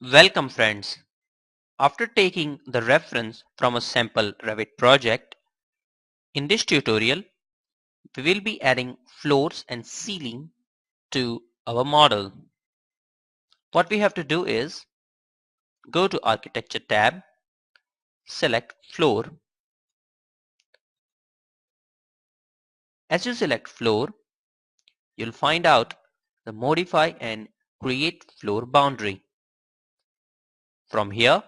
Welcome friends. After taking the reference from a sample Revit project, in this tutorial we will be adding floors and ceiling to our model. What we have to do is go to Architecture tab, select Floor. As you select Floor, you'll find out the Modify and Create Floor Boundary. From here,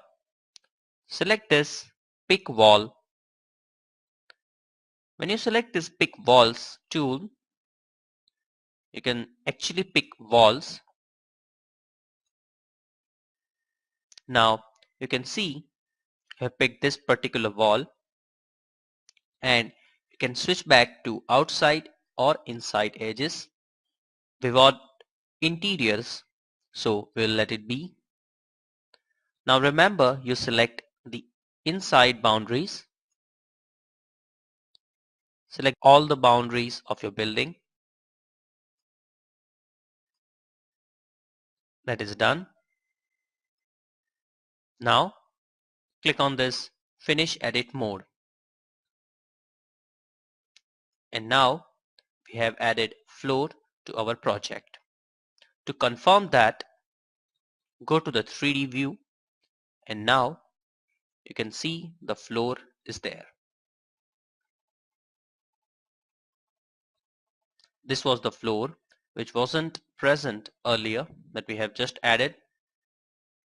select this Pick Wall. When you select this Pick Walls tool, you can actually pick walls. Now you can see I have picked this particular wall, and you can switch back to outside or inside edges. We want interiors, so we'll let it be. Now remember, you select the inside boundaries. Select all the boundaries of your building. That is done. Now click on this Finish Edit mode. And now we have added floor to our project. To confirm that, go to the 3D view, and now you can see the floor is there. This was the floor which wasn't present earlier that we have just added.